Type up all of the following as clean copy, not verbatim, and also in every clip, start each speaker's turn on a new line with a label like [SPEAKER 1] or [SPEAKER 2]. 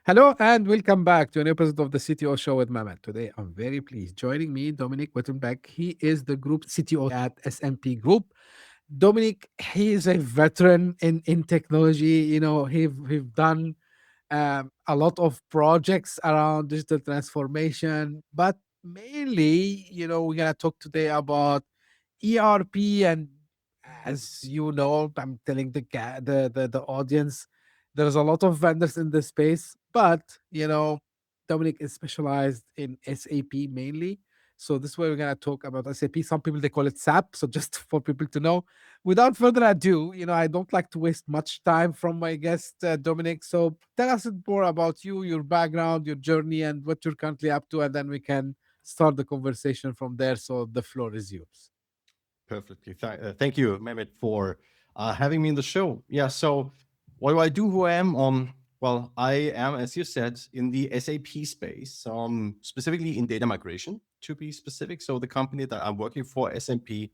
[SPEAKER 1] Hello and welcome back to an episode of the CTO Show with Mehmet. Today, I'm very pleased. Joining me, Dominik Wittenbeck. He is the group CTO at SMP Group. Dominic, he is a veteran in technology. He've done a lot of projects around digital transformation, but mainly, we're gonna talk today about ERP. And as you know, I'm telling the audience, there's a lot of vendors in this space, but Dominic is specialized in SAP mainly. So this way we're gonna talk about SAP. Some people they call it SAP. So just for people to know, without further ado, I don't like to waste much time from my guest Dominic. So tell us more about you, your background, your journey, and what you're currently up to, and then we can start the conversation from there. So the floor is yours.
[SPEAKER 2] Perfectly. Thank you, Mehmet, for having me in the show. Yeah. So, what do I do? Who I am? Well, I am, as you said, in the SAP space, specifically in data migration, to be specific. So, the company that I'm working for, SMP,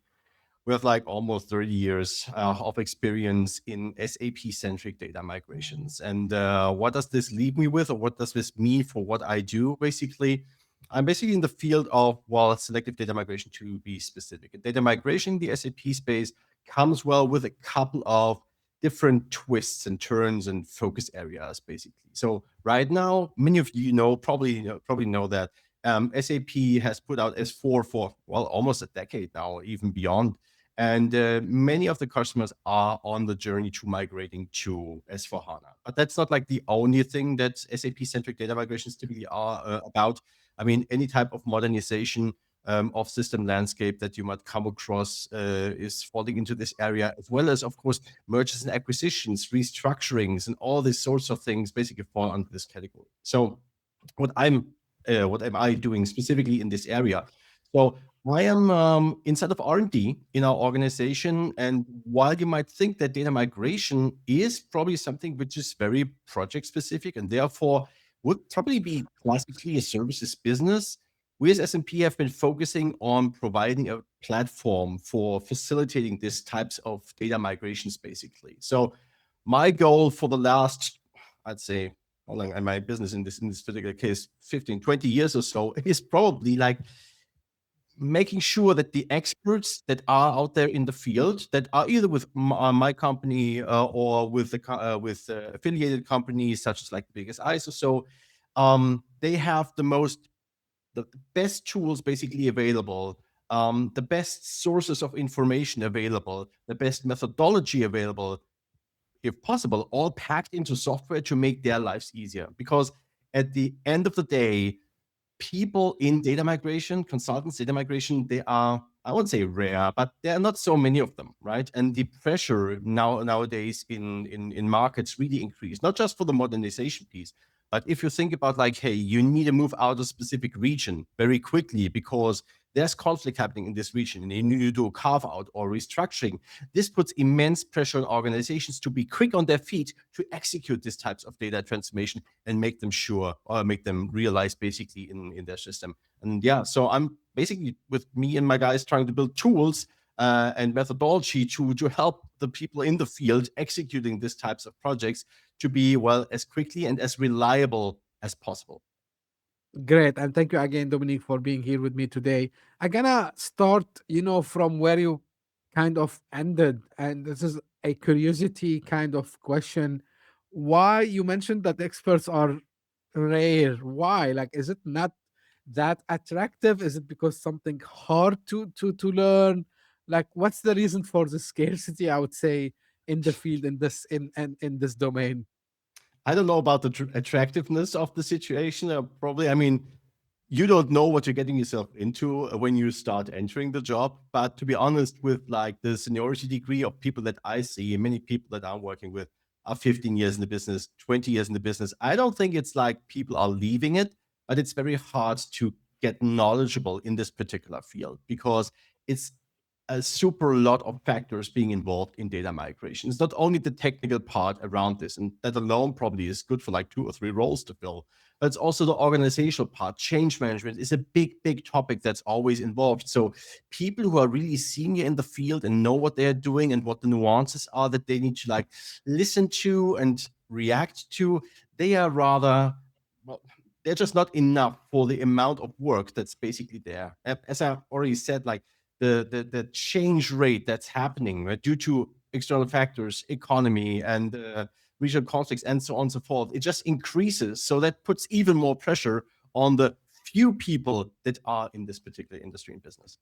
[SPEAKER 2] we have like almost 30 years of experience in SAP-centric data migrations. And what does this leave me with, or what does this mean for what I do? Basically, I'm basically in the field of, well, selective data migration to be specific. And data migration, the SAP space, comes well with a couple of different twists and turns and focus areas, basically. So right now, many of you probably know that SAP has put out S4 for, well, almost a decade now, even beyond. And many of the customers are on the journey to migrating to S4HANA. But that's not like the only thing that SAP-centric data migrations typically are about. I mean, any type of modernization of system landscape that you might come across is falling into this area, as well as, of course, mergers and acquisitions, restructurings, and all these sorts of things basically fall under this category. So, what I'm what am I doing specifically in this area? So I am inside of R&D in our organization, and while you might think that data migration is probably something which is very project specific and therefore would probably be classically a services business, we as S&P have been focusing on providing a platform for facilitating these types of data migrations, basically. So my goal for the last, I'd say, how long am I business in this particular case, 15, 20 years or so, is probably like making sure that the experts that are out there in the field that are either with my company or with affiliated companies such as like the biggest eyes or so, they have the best tools basically available, the best sources of information available, the best methodology available, if possible, all packed into software to make their lives easier. Because at the end of the day, people in data migration, consultants, data migration, they are, I wouldn't say rare, but there are not so many of them, right? And the pressure nowadays in markets really increased, not just for the modernization piece, but if you think about like, hey, you need to move out of a specific region very quickly because there's conflict happening in this region and you need to do a carve out or restructuring. This puts immense pressure on organizations to be quick on their feet to execute these types of data transformation and make them sure or make them realize basically in their system. And yeah, so I'm basically with me and my guys trying to build tools and methodology to help the people in the field executing these types of projects to be, well, as quickly and as reliable as possible.
[SPEAKER 1] Great. And thank you again, Dominic, for being here with me today. I'm gonna start, from where you kind of ended. And this is a curiosity kind of question. Why you mentioned that experts are rare? Why? Like, is it not that attractive? Is it because something hard to learn? Like, what's the reason for the scarcity, I would say, in the field in in this domain?
[SPEAKER 2] I don't know about the attractiveness of the situation. Probably, I mean, you don't know what you're getting yourself into when you start entering the job. But to be honest, with like the seniority degree of people that I see, many people that I'm working with are 15 years in the business, 20 years in the business. I don't think it's like people are leaving it, but it's very hard to get knowledgeable in this particular field because it's a super lot of factors being involved in data migration. It's not only the technical part around this, and that alone probably is good for like 2 or 3 roles to fill, but it's also the organizational part. Change management is a big, big topic that's always involved. So people who are really senior in the field and know what they're doing and what the nuances are that they need to like listen to and react to, they are rather, well, they're just not enough for the amount of work that's basically there. As I already said, like the change rate that's happening, right, due to external factors, economy, and regional conflicts, and so on and so forth, it just increases. So that puts even more pressure on the few people that are in this particular industry and business.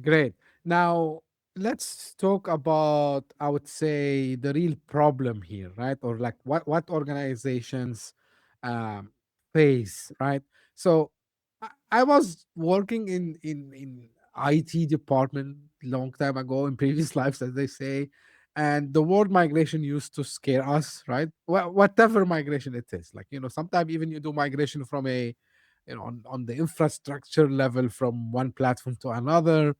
[SPEAKER 1] Great. Now, let's talk about, I would say, the real problem here, right? Or like what organizations um, face, right? So, I was working in IT department long time ago in previous lives, as they say, and the word migration used to scare us, right? Whatever migration it is, like sometimes even you do migration from on the infrastructure level from one platform to another.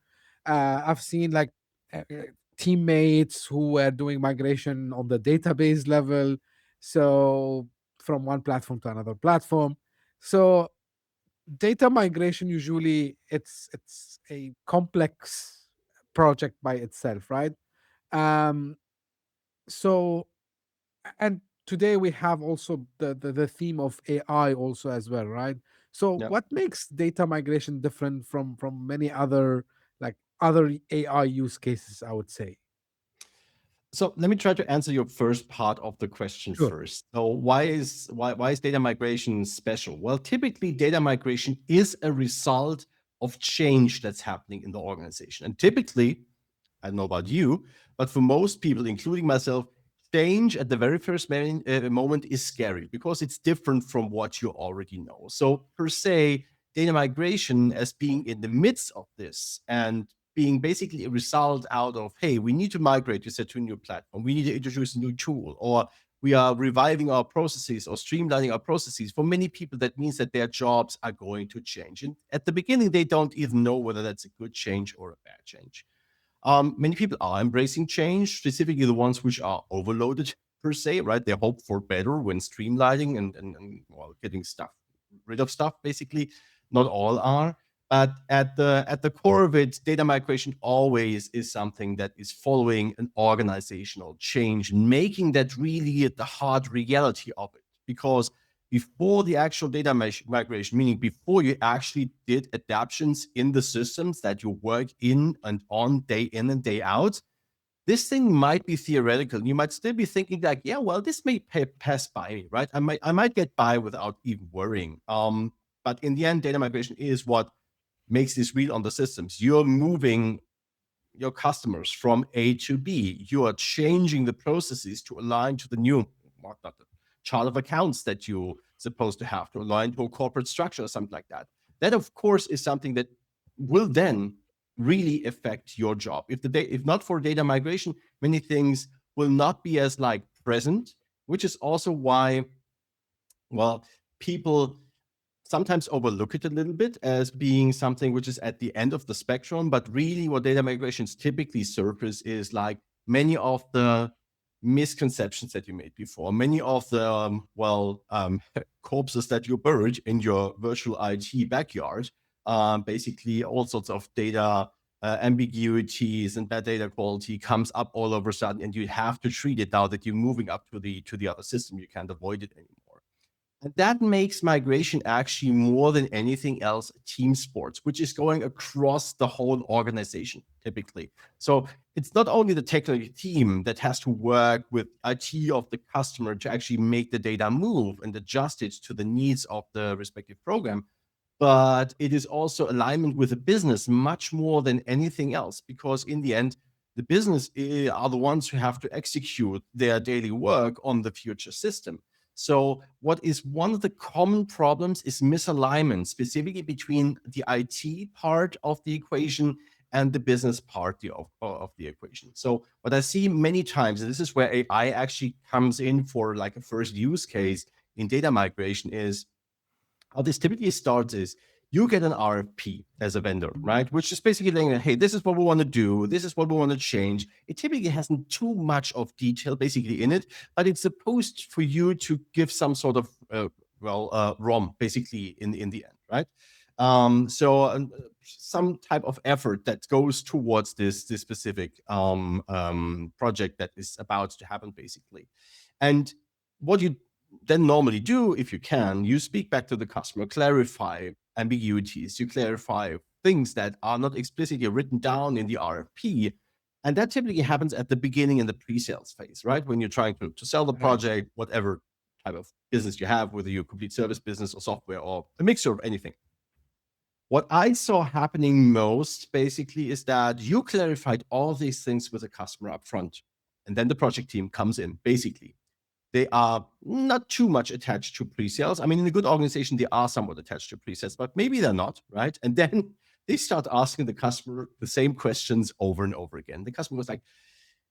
[SPEAKER 1] I've seen like teammates who were doing migration on the database level, so from one platform to another platform. So data migration usually it's a complex project by itself, right? Um, so and today we have also the theme of AI also as well, right? So
[SPEAKER 2] Yeah.
[SPEAKER 1] what makes data migration different from many other like other AI use cases, I would say?
[SPEAKER 2] So let me try to answer your first part of the question
[SPEAKER 1] Sure.
[SPEAKER 2] first. So why is data migration special? Well, typically data migration is a result of change that's happening in the organization. And typically, I don't know about you, but for most people, including myself, change at the very first moment is scary because it's different from what you already know. So, per se, data migration as being in the midst of this and being basically a result out of, hey, we need to migrate, you said, to a new platform, we need to introduce a new tool, or we are reviving our processes or streamlining our processes. For many people, that means that their jobs are going to change. And at the beginning, they don't even know whether that's a good change or a bad change. Many people are embracing change, specifically the ones which are overloaded per se, right? They hope for better when streamlining and well, getting stuff rid of stuff. Basically, not all are, but at the core of it, data migration always is something that is following an organizational change, making that really the hard reality of it. Because before the actual data migration, meaning before you actually did adaptations in the systems that you work in and on day in and day out, this thing might be theoretical. You might still be thinking like, yeah, well, this may pass by me, right? I might get by without even worrying. But in the end, data migration is what makes this real on the systems. You're moving your customers from A to B. You are changing the processes to align to the new, not the chart of accounts that you're supposed to have to align to a corporate structure or something like that. That, of course, is something that will then really affect your job. If not for data migration, many things will not be as like present, which is also why, well, people sometimes overlook it a little bit as being something which is at the end of the spectrum. But really, what data migrations typically surface is like many of the misconceptions that you made before, many of the, corpses that you buried in your virtual IT backyard. Basically, all sorts of data ambiguities and bad data quality comes up all over a sudden, and you have to treat it now that you're moving up to the other system. You can't avoid it anymore. And that makes migration actually more than anything else team sports, which is going across the whole organization typically. So it's not only the technical team that has to work with IT of the customer to actually make the data move and adjust it to the needs of the respective program, but it is also alignment with the business much more than anything else, because in the end, the business are the ones who have to execute their daily work on the future system. So what is one of the common problems is misalignment, specifically between the IT part of the equation and the business part of the equation. So what I see many times, and this is where AI actually comes in for like a first use case in data migration, is how this typically starts is you get an RFP as a vendor, right? Which is basically saying, hey, this is what we want to do, this is what we want to change. It typically hasn't too much of detail basically in it, but it's supposed for you to give some sort of ROM basically in the end, right? Some type of effort that goes towards this specific project that is about to happen, basically. And what you then normally do, if you can, you speak back to the customer, clarify ambiguities, you clarify things that are not explicitly written down in the RFP. And that typically happens at the beginning in the pre-sales phase, right? When you're trying to sell the
[SPEAKER 1] Right.
[SPEAKER 2] project, whatever type of business you have, whether you're a complete service business or software or a mixture of anything. What I saw happening most basically is that you clarified all these things with the customer up front. And then the project team comes in, basically. They are not too much attached to pre-sales. I mean, in a good organization, they are somewhat attached to pre-sales, but maybe they're not, right? And then they start asking the customer the same questions over and over again. The customer was like,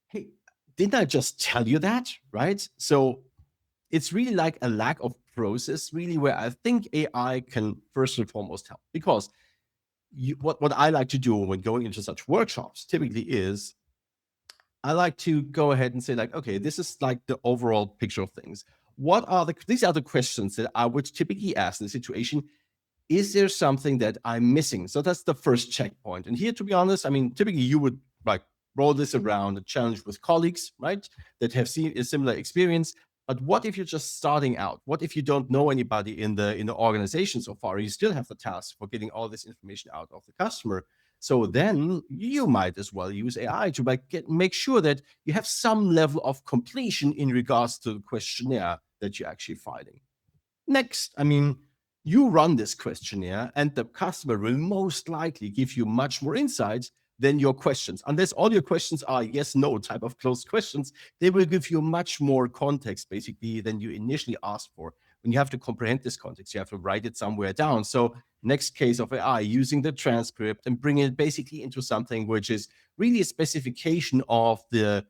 [SPEAKER 2] hey, didn't I just tell you that, right? So it's really like a lack of process, really, where I think AI can first and foremost help. Because what I like to do when going into such workshops typically is I like to go ahead and say, like, okay, this is like the overall picture of things. These are the questions that I would typically ask in a situation. Is there something that I'm missing? So that's the first checkpoint. And here, to be honest, I mean, typically you would like roll this around and challenge with colleagues, right? That have seen a similar experience. But what if you're just starting out? What if you don't know anybody in the organization so far? You still have the task for getting all this information out of the customer. So then you might as well use AI to make sure that you have some level of completion in regards to the questionnaire that you're actually filing. Next, I mean, you run this questionnaire and the customer will most likely give you much more insights than your questions. Unless all your questions are yes, no type of closed questions, they will give you much more context basically than you initially asked for. When you have to comprehend this context, you have to write it somewhere down. So next case of AI, using the transcript and bringing it basically into something which is really a specification of the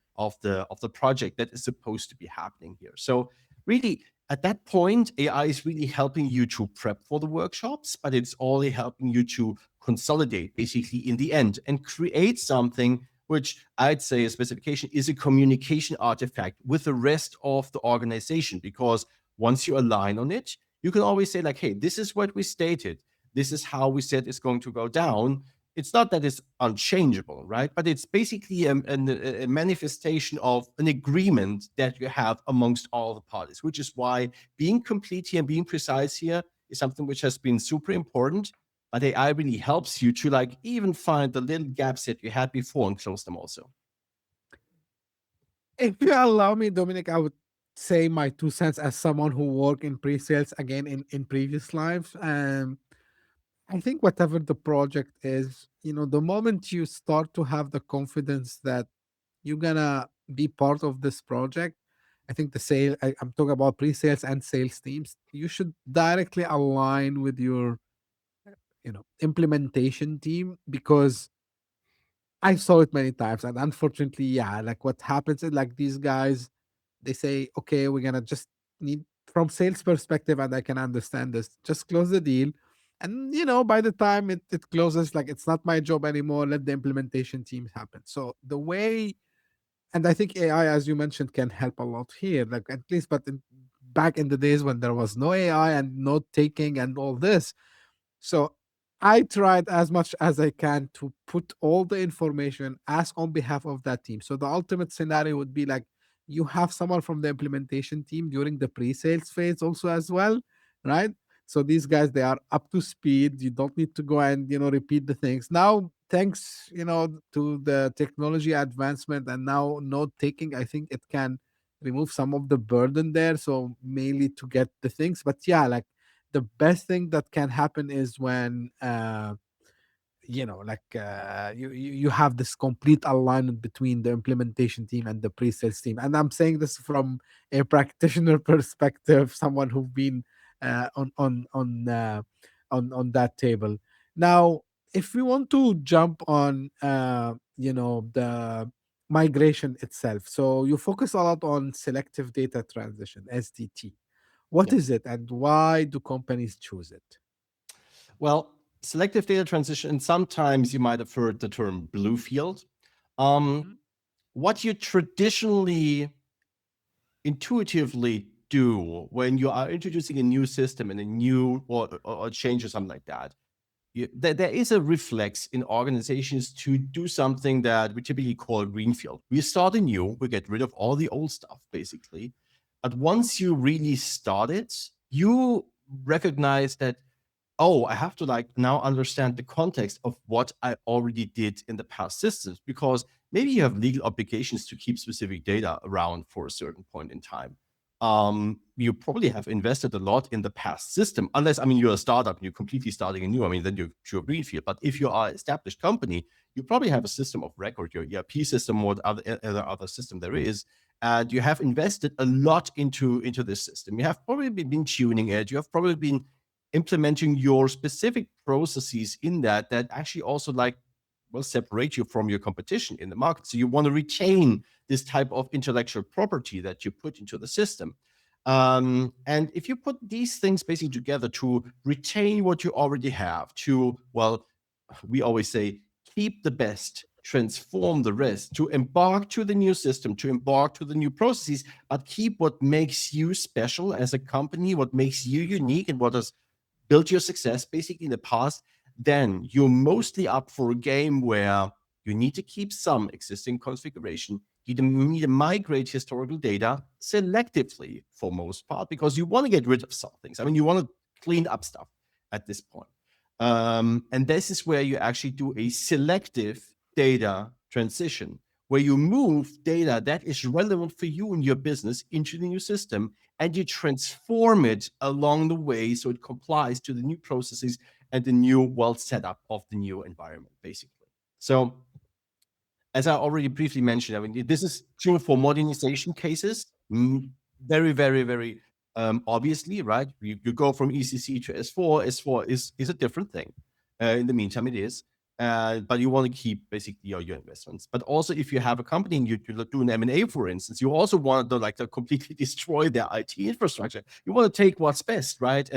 [SPEAKER 2] project that is supposed to be happening here. So really, at that point, AI is really helping you to prep for the workshops, but it's only helping you to consolidate basically in the end and create something which I'd say a specification is a communication artifact with the rest of the organization. Because once you align on it, you can always say, like, hey, this is what we stated. This is how we said it's going to go down. It's not that it's unchangeable, right? But it's basically a manifestation of an agreement that you have amongst all the parties, which is why being complete here and being precise here is something which has been super important. But AI really helps you to like even find the little gaps that you had before and close them also.
[SPEAKER 1] If you allow me, Dominic, I would say my 2 cents as someone who worked in pre-sales again in previous lives. I think whatever the project is, the moment you start to have the confidence that you're gonna be part of this project, I think I'm talking about pre-sales and sales teams, you should directly align with your, implementation team, because I saw it many times. And unfortunately, yeah, like what happens is like these guys, they say, okay, we're gonna just need from sales perspective, and I can understand this, just close the deal. And by the time it closes, like it's not my job anymore. Let the implementation team happen. So the way, and I think AI, as you mentioned, can help a lot here. Like at least, but back in the days when there was no AI and note taking and all this, so I tried as much as I can to put all the information as on behalf of that team. So the ultimate scenario would be like you have someone from the implementation team during the pre-sales phase also as well, right? So these guys, they are up to speed. You don't need to go and repeat the things. Now, thanks to the technology advancement and now note taking, I think it can remove some of the burden there. So mainly to get the things, but yeah, like the best thing that can happen is when you have this complete alignment between the implementation team and the pre-sales team. And I'm saying this from a practitioner perspective, someone who've been on that table. Now, if we want to jump on the migration itself, so you focus a lot on selective data transition, SDT. What
[SPEAKER 2] Yeah.
[SPEAKER 1] is it and why do companies choose it?
[SPEAKER 2] Well, selective data transition, and sometimes you might have heard the term Bluefield. Um,
[SPEAKER 1] Mhm.
[SPEAKER 2] what you traditionally intuitively do when you are introducing a new system and a new or change or something like that, there is a reflex in organizations to do something that we typically call greenfield. We start anew, we get rid of all the old stuff, basically. But once you really start it, you recognize that, oh, I have to like now understand the context of what I already did in the past systems, because maybe you have legal obligations to keep specific data around for a certain point in time. You probably have invested a lot in the past system, unless, I mean, you're a startup and you're completely starting anew. I mean, then you're pure greenfield. But if you are an established company, you probably have a system of record, your ERP system, or other system there is, and you have invested a lot into this system. You have probably been tuning it. You have probably been implementing your specific processes in that actually also like will separate you from your competition in the market. So you want to retain this type of intellectual property that you put into the system. And if you put these things basically together to retain what you already have, to, well, we always say, keep the best, transform the rest, to embark to the new system, to embark to the new processes, but keep what makes you special as a company, what makes you unique, and what has built your success basically in the past, then you're mostly up for a game where you need to keep some existing configuration. You need to migrate historical data selectively for most part, because you want to get rid of some things. I mean, you want to clean up stuff at this point. And this is where you actually do a selective data transition, where you move data that is relevant for you and your business into the new system, and you transform it along the way so it complies to the new processes and the new well setup of the new environment, basically. So, as I already briefly mentioned, I mean, this is true for modernization cases, very, very, very obviously, right? You go from ECC to S4. S4 is a different thing. In the meantime, it is. But you want to keep basically your investments. But also, if you have a company and you do an M&A, for instance, you also want to completely destroy their IT infrastructure. You want to take what's best, right?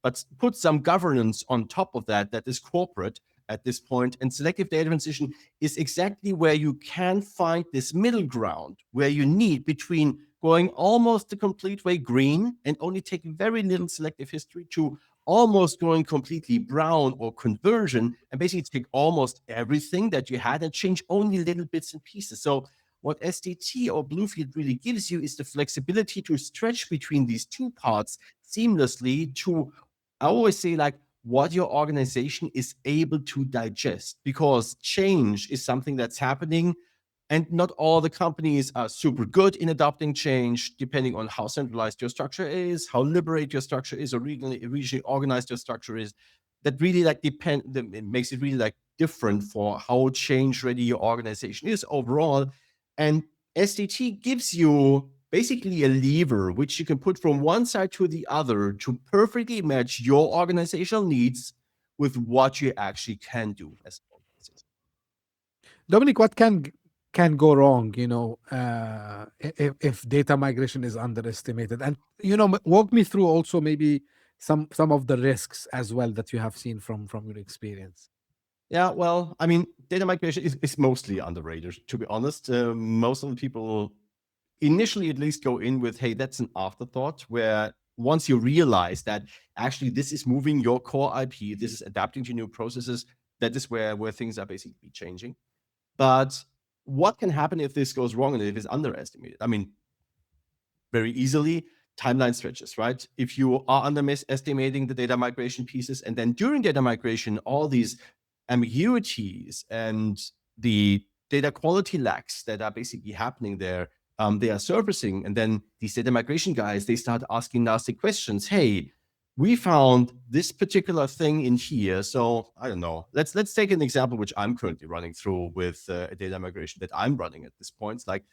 [SPEAKER 2] But put some governance on top of that is corporate at this point. And selective data transition is exactly where you can find this middle ground, where you need between going almost the complete way green and only taking very little selective history, to almost going completely brown or conversion, and basically take almost everything that you had and change only little bits and pieces. So what SDT or Bluefield really gives you is the flexibility to stretch between these two parts seamlessly, to, I always say, like, what your organization is able to digest, because change is something that's happening, and not all the companies are super good in adopting change, depending on how centralized your structure is, how liberate your structure is, or regionally organized your structure is. That really like it makes it really like different for how change ready your organization is overall. And SDT gives you basically a lever which you can put from one side to the other to perfectly match your organizational needs with what you actually can do as an organization.
[SPEAKER 1] Dominic, what can go wrong? If data migration is underestimated, and walk me through also maybe some of the risks as well that you have seen from your experience.
[SPEAKER 2] Yeah, well, I mean, data migration is mostly underrated, to be honest. Most of the people initially at least go in with, hey, that's an afterthought, where once you realize that actually this is moving your core IP, this is adapting to new processes, that is where things are basically changing. But what can happen if this goes wrong and if it's underestimated? I mean, very easily, timeline stretches, right? If you are underestimating the data migration pieces, and then during data migration, all these ambiguities and the data quality lacks that are basically happening there, they are surfacing. And then these data migration guys, they start asking nasty questions. Hey, we found this particular thing in here. So I don't know. Let's take an example which I'm currently running through with a data migration that I'm running at this point. It's like,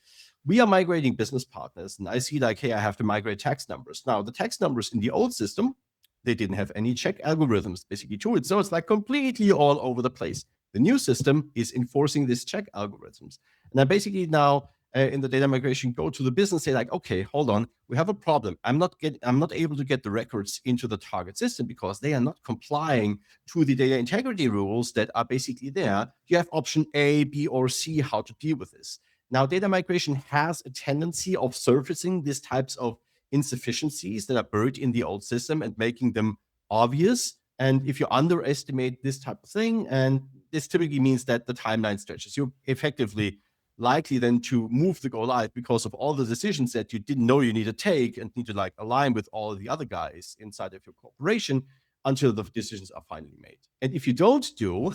[SPEAKER 2] we are migrating business partners, and I see like, hey, I have to migrate tax numbers. Now, the tax numbers in the old system, they didn't have any check algorithms basically to it. So it's like completely all over the place. The new system is enforcing these check algorithms. And I basically now in the data migration go to the business, say like, okay, hold on, we have a problem. I'm not able to get the records into the target system because they are not complying to the data integrity rules that are basically there. You have option A, B, or C how to deal with this. Now, data migration has a tendency of surfacing these types of insufficiencies that are buried in the old system and making them obvious. And if you underestimate this type of thing, and this typically means that the timeline stretches, you're effectively likely then to move the go live because of all the decisions that you didn't know you need to take and need to like align with all the other guys inside of your corporation until the decisions are finally made. And if you don't do,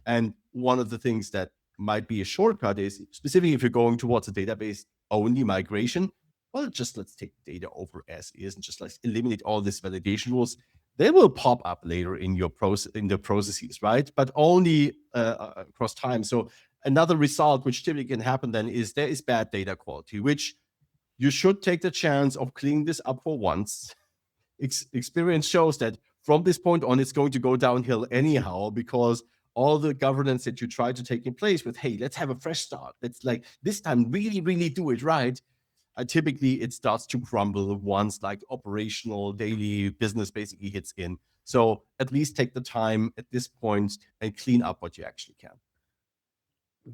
[SPEAKER 2] and one of the things that might be a shortcut is specifically if you're going towards a database only migration, well, just let's take data over as is and just let's eliminate all these validation rules. They will pop up later in your process in the processes, right? But only across time. So another result which typically can happen then is there is bad data quality, which you should take the chance of cleaning this up for once. Experience shows that from this point on, it's going to go downhill anyhow because all the governance that you try to take in place with, hey, let's have a fresh start. Let's like this time really, really do it right. Typically, it starts to crumble once like operational daily business basically hits in. So at least take the time at this point and clean up what you actually can.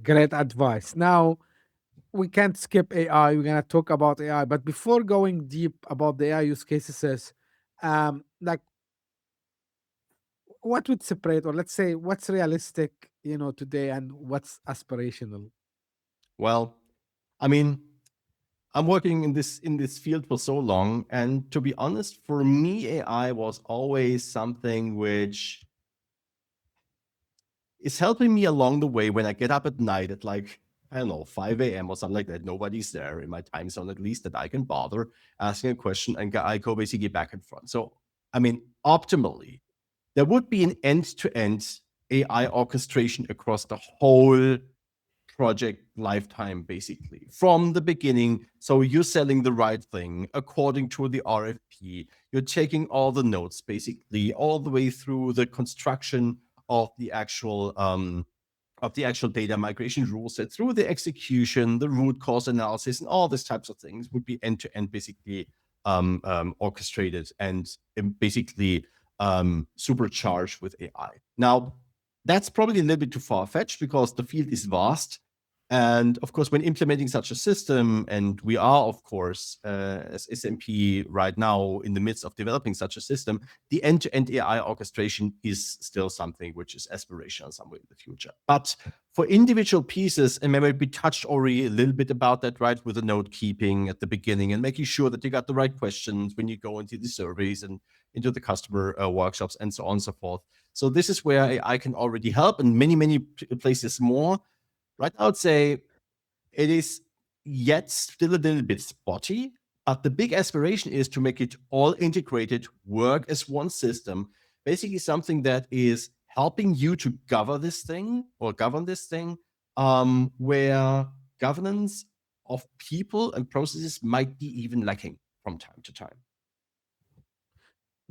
[SPEAKER 1] Great advice. Now, we can't skip AI. We're gonna talk about AI, but before going deep about the AI use cases, like what would separate, or let's say, what's realistic, today, and what's aspirational?
[SPEAKER 2] Well, I mean, I'm working in this field for so long, and to be honest, for me, AI was always something which is helping me along the way when I get up at night at like, I don't know, 5 a.m. or something like that. Nobody's there in my time zone, at least that I can bother asking a question and I go basically back and front. So, I mean, optimally, there would be an end to end AI orchestration across the whole project lifetime, basically from the beginning. So you're selling the right thing according to the RFP. You're taking all the notes, basically, all the way through the construction of the actual data migration rule set through the execution, the root cause analysis, and all these types of things would be end to end, basically orchestrated and basically supercharged with AI. Now, that's probably a little bit too far fetched because the field is vast. And of course, when implementing such a system, and we are, of course, as SMP right now in the midst of developing such a system, the end-to-end AI orchestration is still something which is aspirational somewhere in the future. But for individual pieces, and maybe we touched already a little bit about that, right, with the note keeping at the beginning and making sure that you got the right questions when you go into the surveys and into the customer workshops and so on and so forth. So this is where AI can already help, and many, many places more. Right now, I'd say it is yet still a little bit spotty, but the big aspiration is to make it all integrated, work as one system, basically something that is helping you to govern this thing, where governance of people and processes might be even lacking from time to time.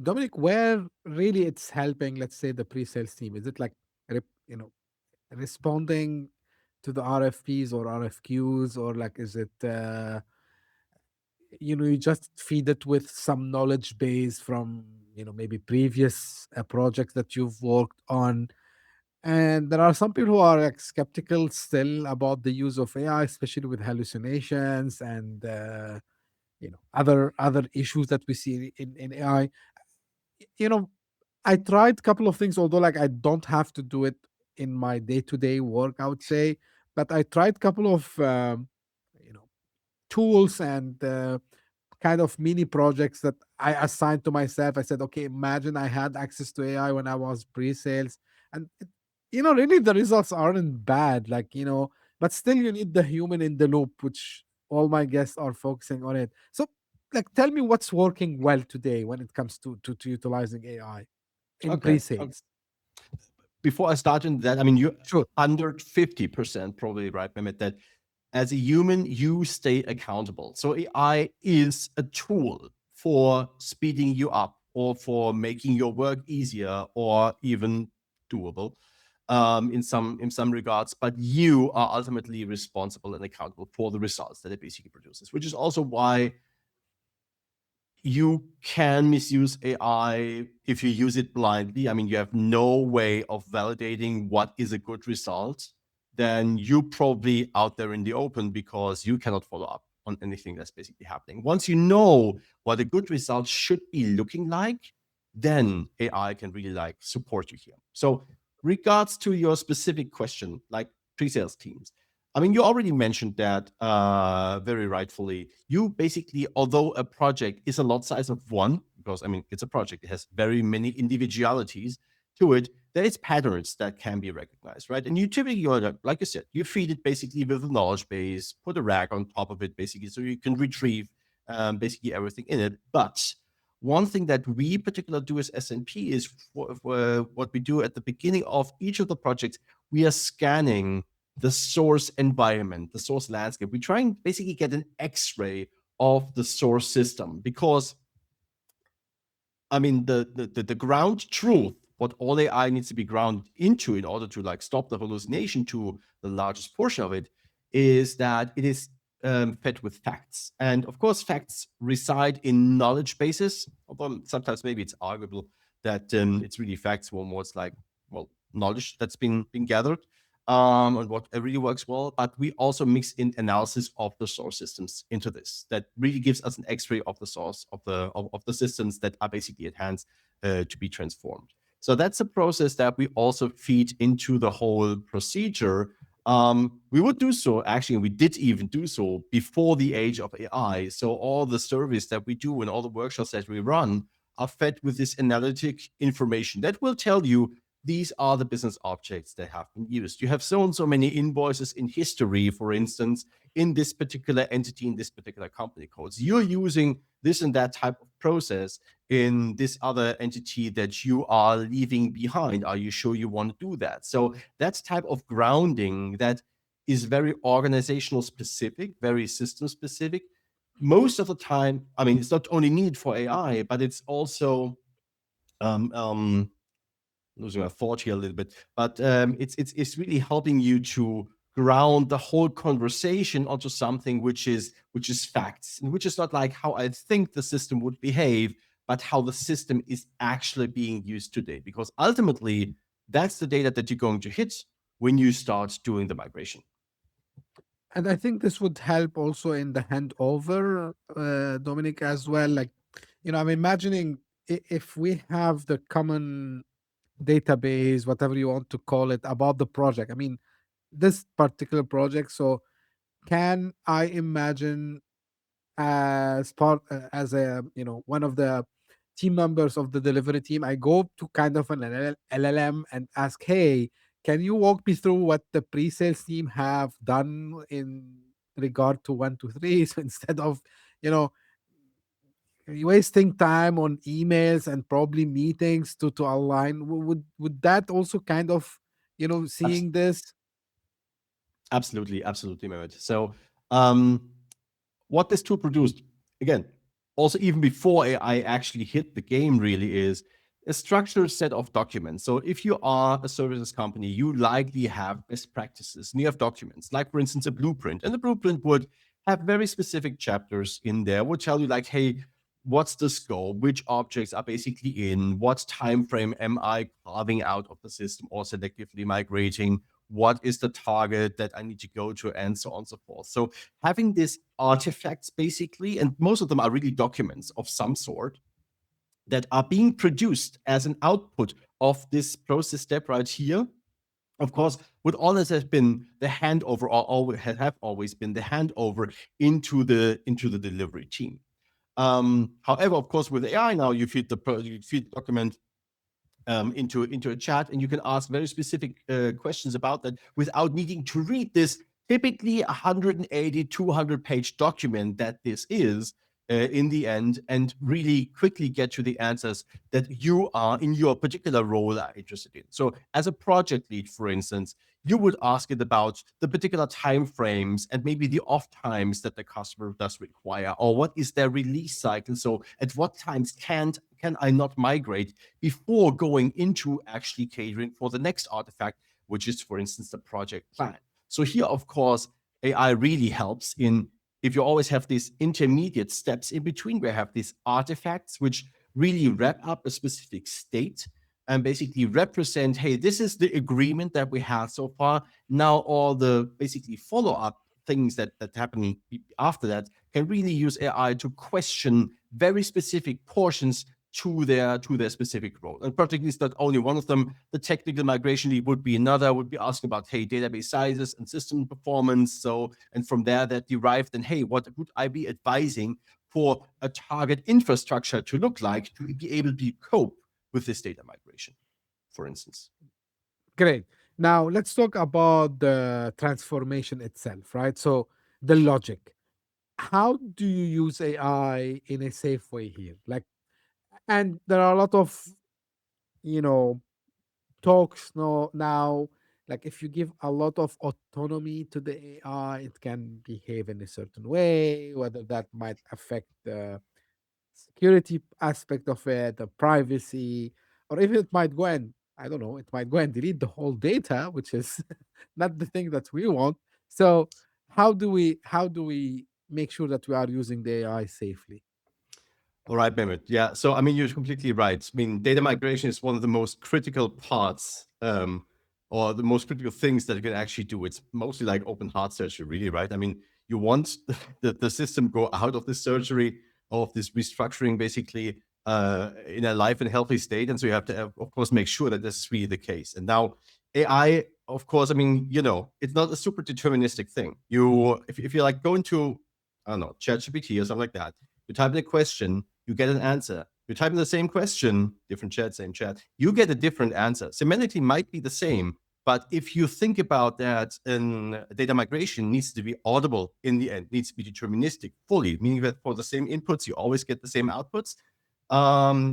[SPEAKER 1] Dominic, where really it's helping, let's say, the pre-sales team? Is it like, responding to the RFPs or RFQs, or like, is it, you just feed it with some knowledge base from, maybe previous projects that you've worked on? And there are some people who are like skeptical still about the use of AI, especially with hallucinations and other issues that we see in AI. You know, I tried a couple of things, although like I don't have to do it in my day-to-day work, I would say. But I tried a couple of you know tools and kind of mini projects that I assigned to myself. I said, okay, imagine I had access to AI when I was pre-sales, and really the results aren't bad. Like but still you need the human in the loop, which all my guests are focusing on it. So, like, tell me what's working well today when it comes to utilizing AI in
[SPEAKER 2] Okay.
[SPEAKER 1] pre-sales.
[SPEAKER 2] Before I start into that, I mean, you're
[SPEAKER 1] Sure.
[SPEAKER 2] 150% probably right, Mehmet, that as a human, you stay accountable. So AI is a tool for speeding you up or for making your work easier or even doable in some regards. But you are ultimately responsible and accountable for the results that it basically produces, which is also why you can misuse AI if you use it blindly. I mean, you have no way of validating what is a good result. Then you probably out there in the open because you cannot follow up on anything that's basically happening. Once you know what a good result should be looking like, then AI can really like support you here. So, regards to your specific question, like pre-sales teams, I mean, you already mentioned that very rightfully. You basically, although a project is a lot size of one, because I mean, it's a project, it has very many individualities to it, there is patterns that can be recognized, right? And you typically, like you said, you feed it basically with a knowledge base, put a rack on top of it, basically, so you can retrieve basically everything in it. But one thing that we particularly do as SNP is what we do at the beginning of each of the projects, we are scanning the source environment, the source landscape. We try and basically get an X-ray of the source system because, I mean, the ground truth, what all AI needs to be grounded into in order to like stop the hallucination to the largest portion of it, is that it is fed with facts. And of course, facts reside in knowledge bases, although sometimes maybe it's arguable that it's really facts, well, more it's like, well, knowledge that's been gathered and what really works well. But we also mix in analysis of the source systems into this. That really gives us an X-ray of the source of the systems that are basically at hand to be transformed. So that's a process that we also feed into the whole procedure. We would do so, actually, and we did even do so before the age of AI. So all the surveys that we do and all the workshops that we run are fed with this analytic information that will tell you these are the business objects that have been used. You have so and so many invoices in history, for instance, in this particular entity, in this particular company codes. You're using this and that type of process in this other entity that you are leaving behind. Are you sure you want to do that? So that's type of grounding that is very organizational specific, very system specific. Most of the time, I mean, it's not only needed for AI, but it's also losing my thought here a little bit, but it's really helping you to ground the whole conversation onto something which is facts, and which is not like how I think the system would behave, but how the system is actually being used today. Because ultimately, that's the data that you're going to hit when you start doing the migration.
[SPEAKER 1] And I think this would help also in the handover, Dominic, as well. Like, I'm imagining if we have the common database, whatever you want to call it, about the project. I mean, this particular project. So, can I imagine as part as a one of the team members of the delivery team, I go to kind of an LLM and ask, hey, can you walk me through what the pre-sales team have done in regard to 1 2 3? So instead of you know wasting time on emails and probably meetings to align, would that also kind of
[SPEAKER 2] Abs-
[SPEAKER 1] seeing this.
[SPEAKER 2] Absolutely, absolutely, Mehmet. So, um, what this tool produced, again, also even before AI actually hit the game, really is a structured set of documents. So if you are a services company, you likely have best practices and you have documents, like for instance, a blueprint. And the blueprint would have very specific chapters in there, would tell you like, hey, what's the scope, which objects are basically in, what time frame am I carving out of the system or selectively migrating, what is the target that I need to go to, and so on and so forth. So having these artifacts basically, and most of them are really documents of some sort that are being produced as an output of this process step right here. Of course, would always have been the handover, or always have always been the handover into the delivery team. However, of course, with AI now, you feed the document into a chat, and you can ask very specific questions about that without needing to read this typically 180 200-page document that this is in the end, and really quickly get to the answers that you are in your particular role are interested in. So as a project lead, for instance, you would ask it about the particular time frames and maybe the off times that the customer does require, or what is their release cycle. So at what times can I not migrate before going into actually catering for the next artifact, which is, for instance, the project plan. So here, of course, AI really helps in if you always have these intermediate steps in between, where you have these artifacts which really wrap up a specific state and basically represent, hey, this is the agreement that we had so far. Now all the basically follow-up things that happen after that can really use AI to question very specific portions to their specific role. And practically is not only one of them. The technical migration lead would be another, would be asking about, hey, database sizes and system performance. So, and from there that derived, then, hey, what would I be advising for a target infrastructure to look like to be able to cope with this data migration, for instance?
[SPEAKER 1] Great. Now let's talk about the transformation itself, right? So the logic. How do you use AI in a safe way here? Like, and there are a lot of, you know, talks now, like if you give a lot of autonomy to the AI, it can behave in a certain way, whether that might affect the security aspect of it, the privacy, or even it might go and, I don't know, it might go and delete the whole data, which is not the thing that we want. So how do we make sure that we are using the AI safely?
[SPEAKER 2] All right, Mehmet. Yeah. So, I mean, you're completely right. I mean, data migration is one of the most critical parts, or the most critical things that you can actually do. It's mostly like open heart surgery, really, right? I mean, you want the system go out of the surgery, of this restructuring, basically, in a life and healthy state. And so you have to, of course, make sure that this is really the case. And now, AI, of course, I mean, it's not a super deterministic thing. If you like go into, I don't know, ChatGPT or something like that, you type in a question, you get an answer. You type in the same question, different chat, same chat, you get a different answer. Semantically might be the same, but if you think about that, data migration needs to be audible in the end, needs to be deterministic fully, meaning that for the same inputs, you always get the same outputs.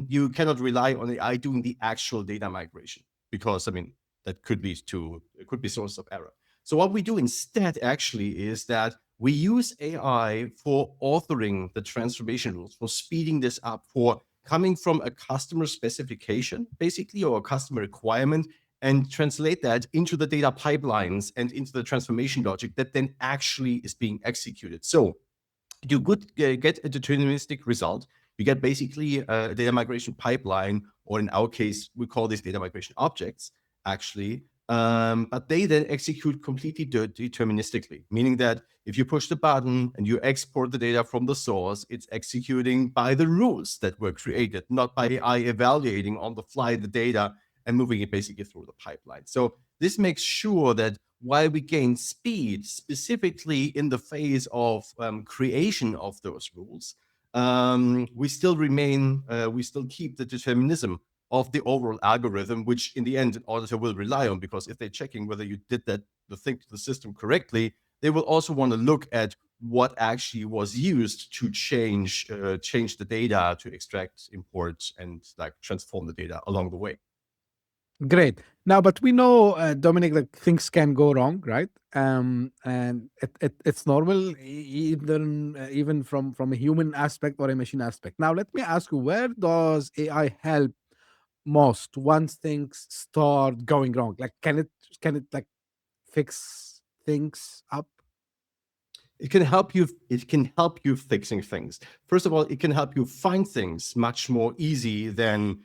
[SPEAKER 2] You cannot rely on AI doing the actual data migration because, I mean, that could lead to, it could be source of error. So what we do instead actually is that we use AI for authoring the transformation rules, for speeding this up, for coming from a customer specification, basically, or a customer requirement, and translate that into the data pipelines and into the transformation logic that then actually is being executed. So you could get a deterministic result. You get basically a data migration pipeline, or in our case, we call these data migration objects, actually. But they then execute completely deterministically, meaning that if you push the button and you export the data from the source, it's executing by the rules that were created, not by AI evaluating on the fly the data and moving it basically through the pipeline. So this makes sure that while we gain speed, specifically in the phase of creation of those rules, we still we still keep the determinism of the overall algorithm, which in the end an auditor will rely on, because if they're checking whether you did the thing to the system correctly, they will also want to look at what actually was used to change the data, to extract, import, and like transform the data along the way.
[SPEAKER 1] Great. Now, but we know, Dominic, that things can go wrong, right? And it's normal, even from a human aspect or a machine aspect. Now, let me ask you, where does AI help most once things start going wrong? Like, can it like fix things up?
[SPEAKER 2] It can help you fixing things. First of all, it can help you find things much more easy than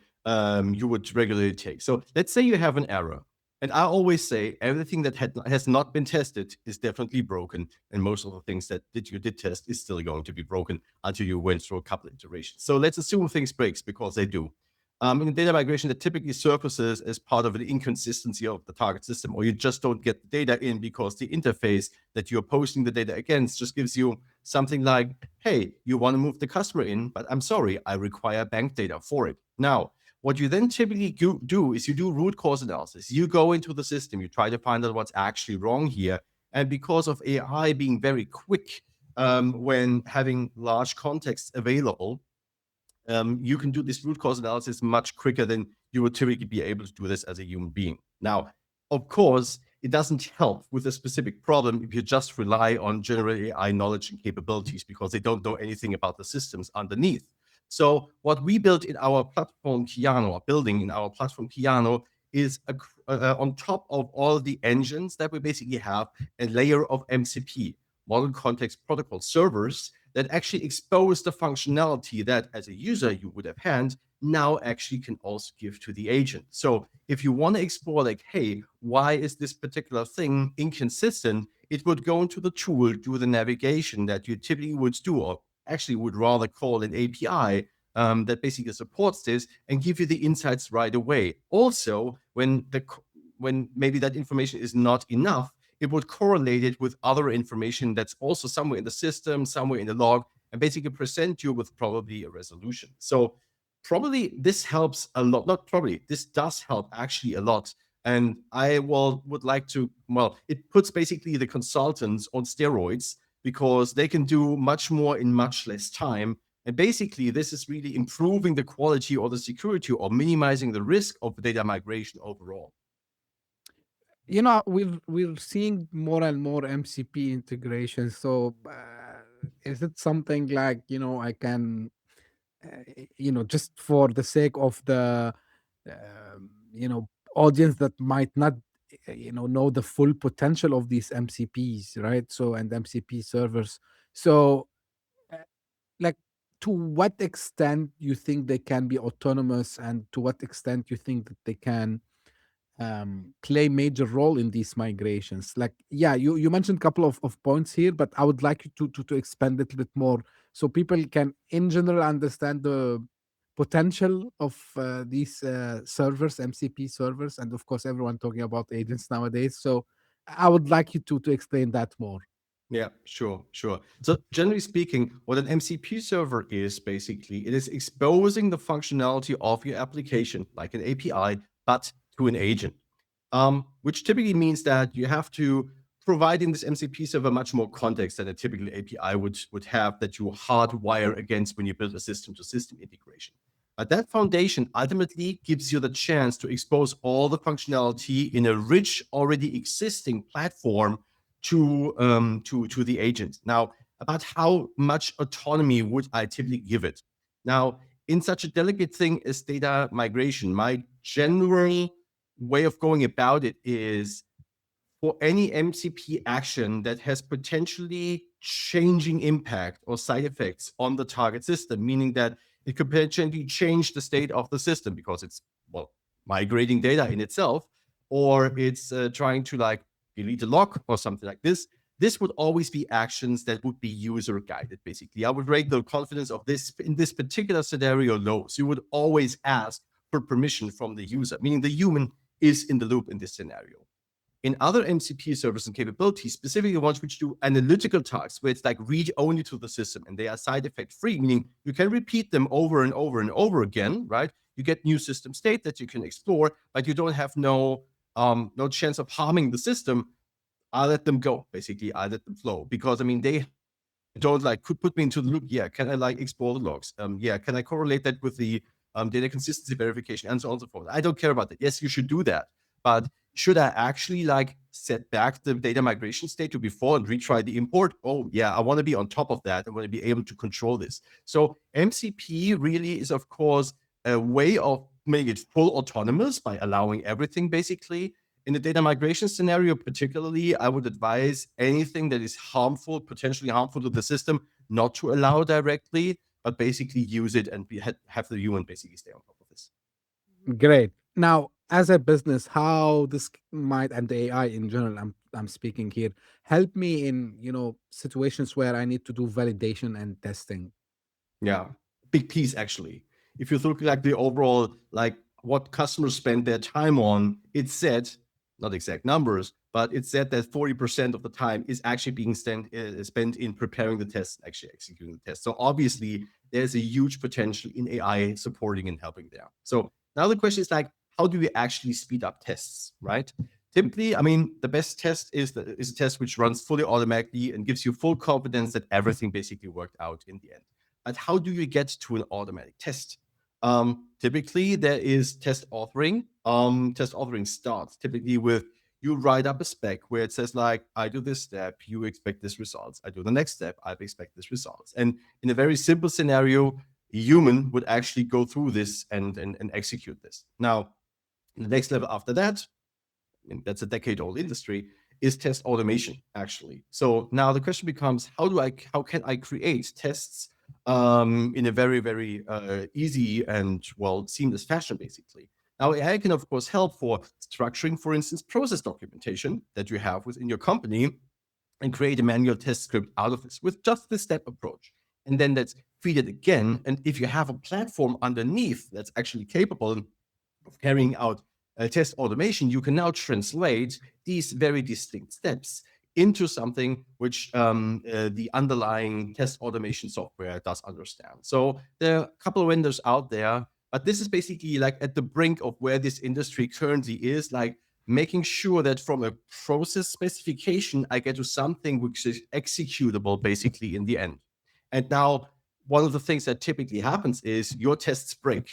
[SPEAKER 2] you would regularly take. So let's say you have an error, and I always say everything that has not been tested is definitely broken, and most of the things that you did test is still going to be broken until you went through a couple iterations. So let's assume things breaks, because they do. In data migration, that typically surfaces as part of an inconsistency of the target system, or you just don't get the data in because the interface that you're posting the data against just gives you something like, hey, you want to move the customer in, but I'm sorry, I require bank data for it. Now, what you then typically do is you do root cause analysis. You go into the system, you try to find out what's actually wrong here. And because of AI being very quick when having large contexts available, you can do this root cause analysis much quicker than you would typically be able to do this as a human being. Now, of course, it doesn't help with a specific problem if you just rely on general AI knowledge and capabilities, because they don't know anything about the systems underneath. So what we built in our platform Piano, or building in our platform Piano, is on top of all the engines that we basically have, a layer of MCP, model context protocol servers that actually expose the functionality that as a user you would have had now actually can also give to the agent. So if you want to explore like, hey, why is this particular thing inconsistent? It would go into the tool, do the navigation that you typically would do, or actually would rather call an API that basically supports this and give you the insights right away. Also, when maybe that information is not enough, it would correlate it with other information that's also somewhere in the system, somewhere in the log, and basically present you with probably a resolution. So probably this helps a lot. Not probably, this does help actually a lot. And I would like to, it puts basically the consultants on steroids because they can do much more in much less time. And basically, this is really improving the quality or the security or minimizing the risk of data migration overall.
[SPEAKER 1] We're seeing more and more MCP integration. So, is it something like I can, just for the sake of the, audience that might not, know the full potential of these MCPs, right? So and MCP servers. So, uh, like, to what extent you think they can be autonomous, and to what extent you think that they can play major role in these migrations? Like, yeah, you mentioned a couple of points here, but I would like you to expand it a bit more so people can in general understand the potential of these servers, MCP servers, and of course everyone talking about agents nowadays. So I would like you to explain that more.
[SPEAKER 2] Yeah, sure, sure. So generally speaking, what an MCP server is basically, it is exposing the functionality of your application, like an API, but to an agent, which typically means that you have to provide in this MCP server much more context than a typical API would have that you hardwire against when you build a system-to-system integration. But that foundation ultimately gives you the chance to expose all the functionality in a rich, already existing platform to the agent. Now, about how much autonomy would I typically give it? Now, in such a delicate thing as data migration, my general way of going about it is for any MCP action that has potentially changing impact or side effects on the target system, meaning that it could potentially change the state of the system because it's, migrating data in itself, or it's trying to like delete a lock or something like this. This would always be actions that would be user guided, basically. I would rate the confidence of this in this particular scenario low. So you would always ask for permission from the user, meaning the human is in the loop in this scenario. In other MCP servers and capabilities, specifically the ones which do analytical tasks, where it's like read only to the system and they are side effect free, meaning you can repeat them over and over and over again, right? You get new system state that you can explore, but you don't have no chance of harming the system. I let them go, basically. I let them flow because I mean they don't like could put me into the loop. Yeah, can I like explore the logs? Yeah, can I correlate that with the data consistency verification and so on and so forth? I don't care about that. Yes, you should do that, but should I actually like set back the data migration state to before and retry the import? Oh yeah, I want to be on top of that. I want to be able to control this. So MCP really is of course a way of making it full autonomous by allowing everything basically. In the data migration scenario, particularly, I would advise anything that is harmful, potentially harmful to the system, not to allow directly, but basically use it and have the human basically stay on top of this.
[SPEAKER 1] Great. Now, as a business, how this might, and the AI in general, I'm speaking here, help me in situations where I need to do validation and testing.
[SPEAKER 2] Yeah, big piece actually. If you look like the overall, like what customers spend their time on, it's said, not exact numbers, but it's said that 40% of the time is actually being spent in preparing the test, actually executing the test. So obviously, there's a huge potential in AI supporting and helping there. So now the question is like, how do we actually speed up tests, right? Typically, I mean, the best test is a test which runs fully automatically and gives you full confidence that everything basically worked out in the end. But how do you get to an automatic test? Typically, there is test authoring. Test authoring starts typically with you write up a spec where it says like, I do this step, you expect this results. I do the next step, I expect this results. And in a very simple scenario, a human would actually go through this and execute this. Now, the next level after that, and that's a decade-old industry, is test automation, actually. So now the question becomes, how can I create tests in a very, very easy and seamless fashion, basically. Now, AI can, of course, help for structuring, for instance, process documentation that you have within your company and create a manual test script out of this with just this step approach. And then let's feed it again. And if you have a platform underneath that's actually capable of carrying out test automation, you can now translate these very distinct steps into something which the underlying test automation software does understand. So there are a couple of vendors out there, but this is basically like at the brink of where this industry currently is, like making sure that from a process specification, I get to something which is executable basically in the end. And now, one of the things that typically happens is your tests break.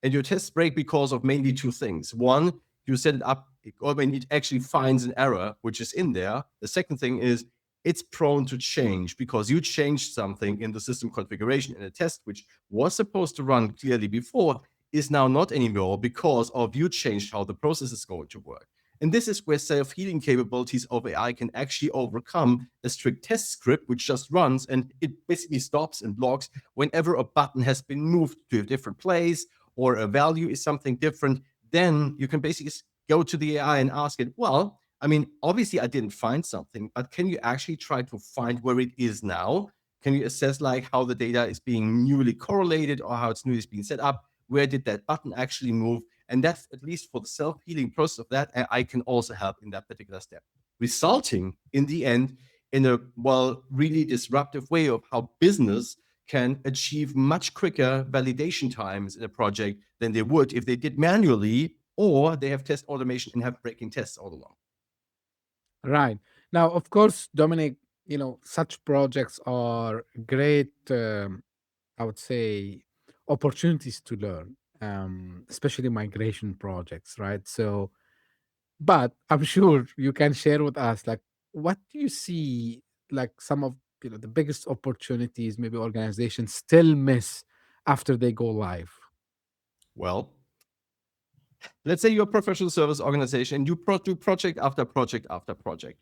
[SPEAKER 2] And your tests break because of mainly two things. One, you set it up, or when it actually finds an error which is in there. The second thing is it's prone to change because you changed something in the system configuration, and a test which was supposed to run clearly before is now not anymore because of you changed how the process is going to work. And this is where self-healing capabilities of AI can actually overcome a strict test script, which just runs and it basically stops and blocks whenever a button has been moved to a different place or a value is something different. Then you can basically go to the AI and ask it, well, I mean, obviously I didn't find something, but can you actually try to find where it is now? Can you assess like how the data is being newly correlated or how it's newly being set up? Where did that button actually move? And that's at least for the self-healing process of that, I can also help in that particular step, resulting in the end in a really disruptive way of how business can achieve much quicker validation times in a project than they would if they did manually, or they have test automation and have breaking tests all along.
[SPEAKER 1] Right. Now, of course, Dominic, such projects are great, I would say, opportunities to learn, especially migration projects, right? So, but I'm sure you can share with us, like, what do you see, like, some of the biggest opportunities maybe organizations still miss after they go live?
[SPEAKER 2] Well, let's say you're a professional service organization, you do project after project after project.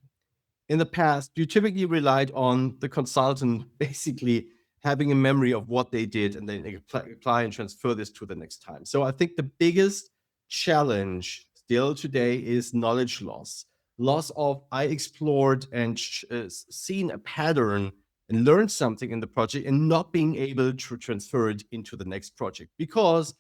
[SPEAKER 2] In the past, you typically relied on the consultant basically having a memory of what they did and then they apply and transfer this to the next time. So I think the biggest challenge still today is knowledge loss. Loss of I explored and seen a pattern and learned something in the project and not being able to transfer it into the next project because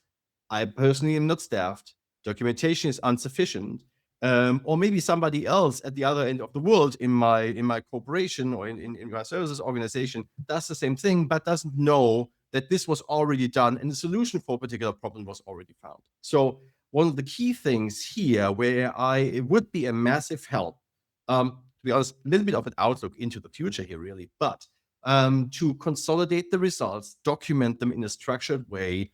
[SPEAKER 2] I personally am not staffed, documentation is insufficient, or maybe somebody else at the other end of the world in my corporation or in my services organization does the same thing, but doesn't know that this was already done and the solution for a particular problem was already found. So one of the key things here where it would be a massive help, to be honest, a little bit of an outlook into the future here, really, but to consolidate the results, document them in a structured way,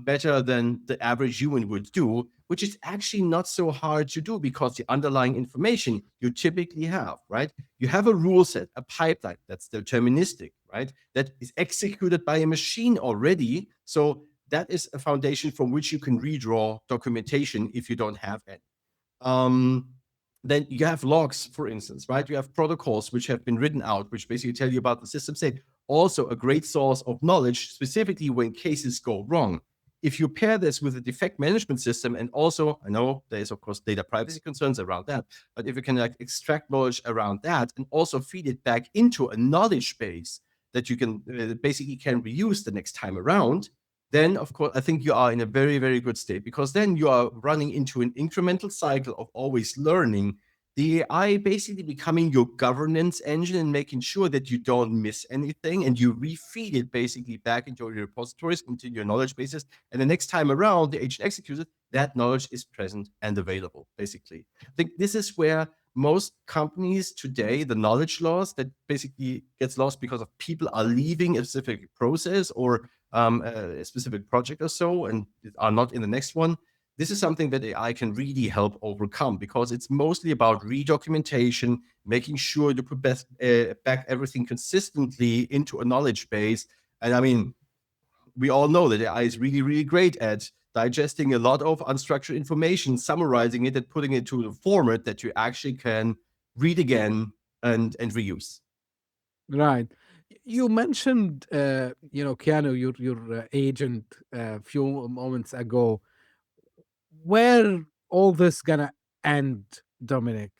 [SPEAKER 2] better than the average human would do, which is actually not so hard to do because the underlying information you typically have, right? You have a rule set, a pipeline that's deterministic, right? That is executed by a machine already. So that is a foundation from which you can redraw documentation if you don't have any. Um, then you have logs, for instance, right? You have protocols which have been written out, which basically tell you about the system state. Also, a great source of knowledge, specifically when cases go wrong. If you pair this with a defect management system, and also, I know there is, of course, data privacy concerns around that, but if you can like extract knowledge around that and also feed it back into a knowledge base that you can basically can reuse the next time around, then of course I think you are in a very, very good state because then you are running into an incremental cycle of always learning. The AI basically becoming your governance engine and making sure that you don't miss anything and you refeed it basically back into your repositories, into your knowledge bases. And the next time around, the agent executes it, that knowledge is present and available, basically. I think this is where most companies today, the knowledge loss that basically gets lost because of people are leaving a specific process or a specific project or so and are not in the next one. This is something that AI can really help overcome because it's mostly about redocumentation, making sure you put back everything consistently into a knowledge base. And I mean, we all know that AI is really, really great at digesting a lot of unstructured information, summarizing it and putting it to the format that you actually can read again, and reuse.
[SPEAKER 1] Right. You mentioned, Keanu, your agent a few moments ago. Where all this gonna end, Dominic?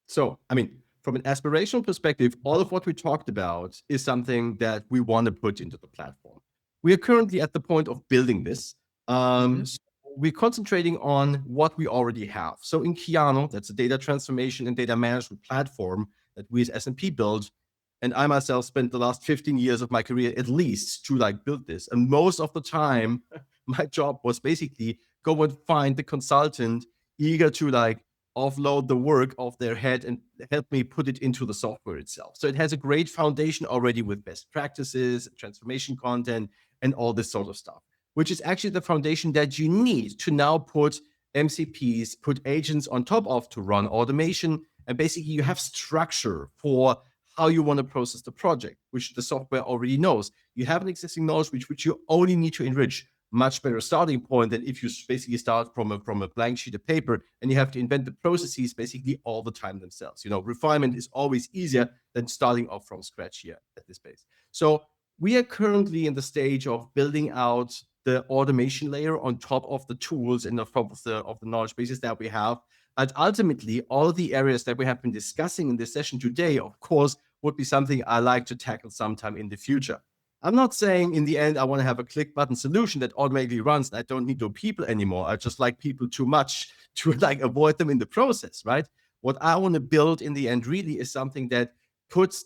[SPEAKER 2] So, I mean, from an aspirational perspective, all of what we talked about is something that we want to put into the platform. We are currently at the point of building this.
[SPEAKER 1] Hmm.
[SPEAKER 2] So we're concentrating on what we already have. So in Kiano, that's a data transformation and data management platform that we as S&P built. And I myself spent the last 15 years of my career at least to like build this. And most of the time, my job was basically go and find the consultant eager to like offload the work off their head and help me put it into the software itself. So it has a great foundation already with best practices, transformation content, and all this sort of stuff, which is actually the foundation that you need to now put MCPs, put agents on top of to run automation. And basically, you have structure for how you want to process the project, which the software already knows. You have an existing knowledge which you only need to enrich. Much better starting point than if you basically start from a blank sheet of paper and you have to invent the processes basically all the time themselves. Refinement is always easier than starting off from scratch here at this base. So we are currently in the stage of building out the automation layer on top of the tools and on top of the knowledge bases that we have. But ultimately, all of the areas that we have been discussing in this session today, of course, would be something I like to tackle sometime in the future. I'm not saying in the end I want to have a click button solution that automatically runs and I don't need no people anymore. I just like people too much to like avoid them in the process, right? What I want to build in the end really is something that puts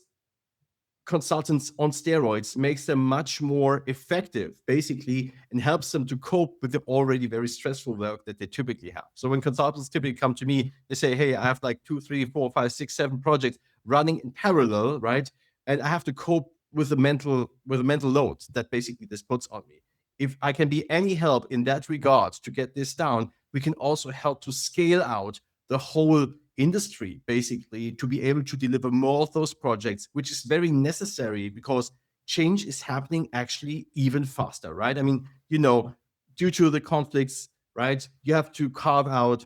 [SPEAKER 2] consultants on steroids, makes them much more effective, basically, and helps them to cope with the already very stressful work that they typically have. So when consultants typically come to me, they say, "Hey, I have like 2, 3, 4, 5, 6, 7 projects running in parallel, right? And I have to cope with the mental load that basically this puts on me. If I can be any help in that regard to get this down, we can also help to scale out the whole industry basically to be able to deliver more of those projects, which is very necessary because change is happening actually even faster, right? I mean, due to the conflicts, right, you have to carve out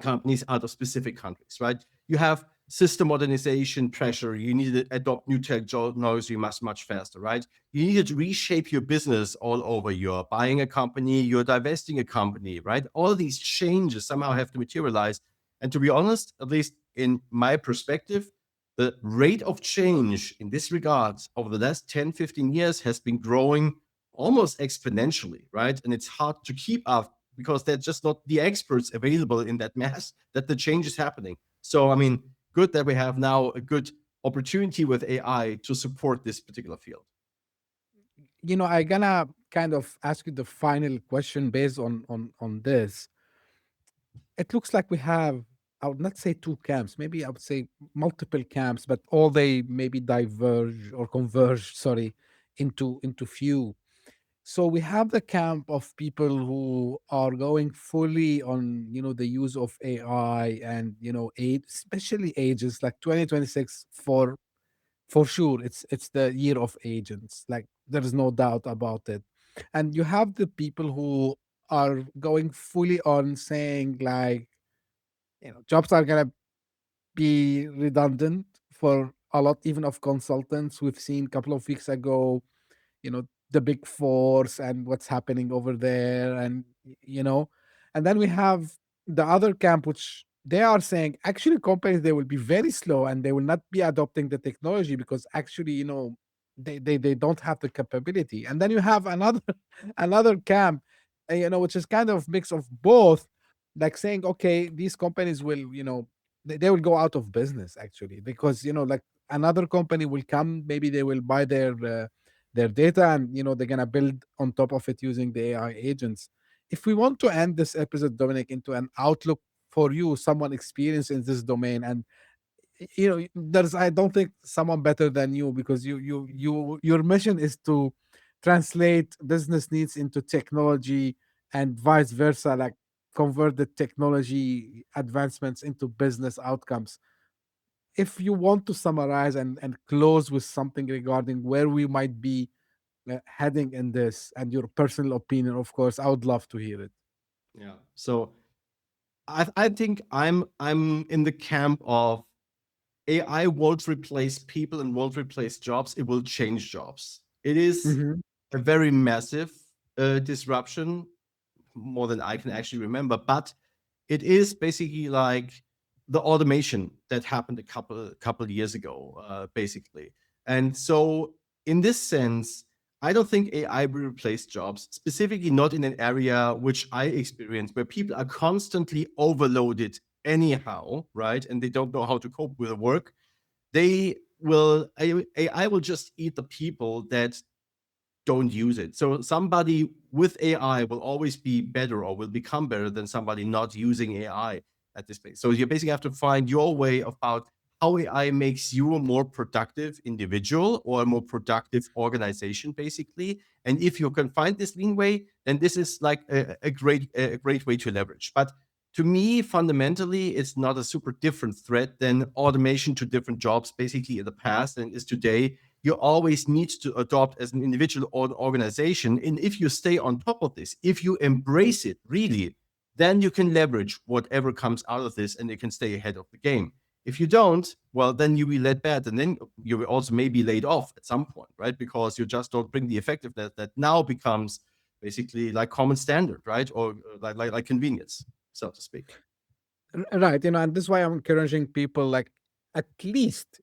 [SPEAKER 2] companies out of specific countries, right? You have system modernization pressure. You need to adopt new technology much faster, right? You need to reshape your business all over. You're buying a company, you're divesting a company, right? All these changes somehow have to materialize. And to be honest, at least in my perspective, the rate of change in this regard over the last 10, 15 years has been growing almost exponentially, right? And it's hard to keep up because there's just not the experts available in that mass that the change is happening. So, I mean, good that we have now a good opportunity with AI to support this particular field.
[SPEAKER 1] I gonna kind of ask you the final question based on this. It looks like we have, I would not say two camps, maybe I would say multiple camps, but all they maybe diverge or converge, sorry, into few. So we have the camp of people who are going fully on, the use of AI and, age, especially ages like 2026 for sure. It's the year of agents. Like there is no doubt about it. And you have the people who are going fully on saying like, jobs are gonna be redundant for a lot even of consultants. We've seen a couple of weeks ago, the big force and what's happening over there, and and then we have the other camp which they are saying actually companies, they will be very slow and they will not be adopting the technology because actually they don't have the capability. And then you have another another camp, which is kind of mix of both, like saying okay, these companies will, they will go out of business actually, because like another company will come, maybe they will buy their data, and they're gonna build on top of it using the AI agents. If we want to end this episode, Dominic, into an outlook for you, someone experienced in this domain, and there's, I don't think someone better than you, because your mission is to translate business needs into technology and vice versa, like convert the technology advancements into business outcomes. If you want to summarize and close with something regarding where we might be heading in this, and your personal opinion, of course, I would love to hear it.
[SPEAKER 2] Yeah. So I think I'm in the camp of AI won't replace people and won't replace jobs. It will change jobs. It is
[SPEAKER 1] Hmm.
[SPEAKER 2] a very massive disruption, more than I can actually remember. But it is basically like the automation that happened a couple years ago, basically. And so, in this sense, I don't think AI will replace jobs, specifically not in an area which I experience, where people are constantly overloaded anyhow, right? And they don't know how to cope with the work. They will AI will just eat the people that don't use it. So somebody with AI will always be better or will become better than somebody not using AI at this place. So you basically have to find your way about how AI makes you a more productive individual or a more productive organization, basically. And if you can find this lean way, then this is like a great way to leverage. But to me, fundamentally, it's not a super different threat than automation to different jobs, basically in the past and is today. You always need to adopt as an individual or organization. And if you stay on top of this, if you embrace it really, then you can leverage whatever comes out of this and you can stay ahead of the game. If you don't, well, then you will let bad, and then you will also maybe laid off at some point, right? Because you just don't bring the effectiveness that now becomes basically like common standard, right? Or like convenience, so to speak.
[SPEAKER 1] Right, and this is why I'm encouraging people, like, at least,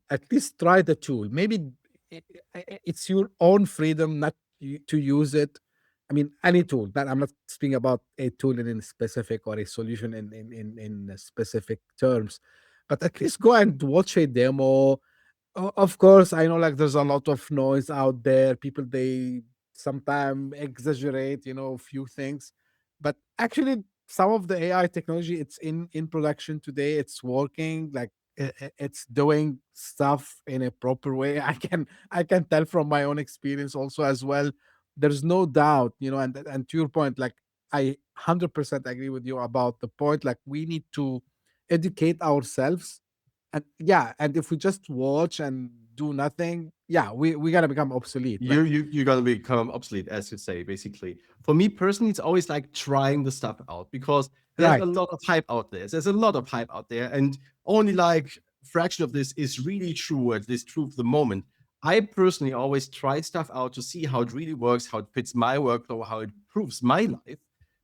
[SPEAKER 1] at least try the tool. Maybe it's your own freedom not to use it. I mean, any tool. That I'm not speaking about a tool in specific or a solution in specific terms, but at least go and watch a demo. Of course, I know, like, there's a lot of noise out there. People, they sometimes exaggerate, a few things, but actually, some of the AI technology, it's in production today. It's working, like, it's doing stuff in a proper way. I can tell from my own experience also as well. There's no doubt, and to your point, like, I 100% agree with you about the point. Like, we need to educate ourselves, and yeah, and if we just watch and do nothing, yeah, we gotta become obsolete. Like,
[SPEAKER 2] You're gonna become obsolete, as you say, basically. For me personally, it's always like trying the stuff out because there's a
[SPEAKER 1] right,
[SPEAKER 2] lot of hype out there. There's a lot of hype out there, and only like fraction of this is really true, at least true for the moment. I personally always try stuff out to see how it really works, how it fits my workflow, how it improves my life,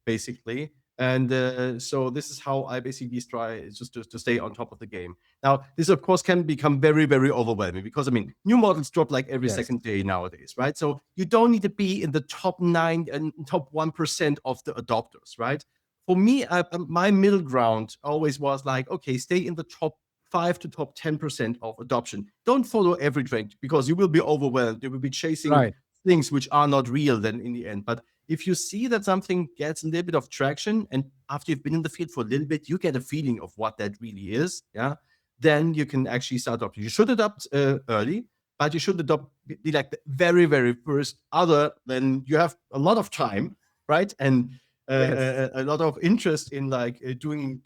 [SPEAKER 2] basically. And so this is how I basically try just to stay on top of the game. Now, this of course can become very, very overwhelming because I mean, new models drop like every
[SPEAKER 1] yes,
[SPEAKER 2] second day nowadays, right? So you don't need to be in the top 9 and top 1% of the adopters, right? For me, my middle ground always was like, okay, stay in the top 5 to top 10% of adoption. Don't follow every trend because you will be overwhelmed. You will be chasing
[SPEAKER 1] right,
[SPEAKER 2] things which are not real then in the end. But if you see that something gets a little bit of traction, and after you've been in the field for a little bit, you get a feeling of what that really is, yeah, then you can actually start adopting. You should adopt early, but you should adopt be like the very, very first. Other than you have a lot of time, right, and
[SPEAKER 1] yes.
[SPEAKER 2] a lot of interest in like doing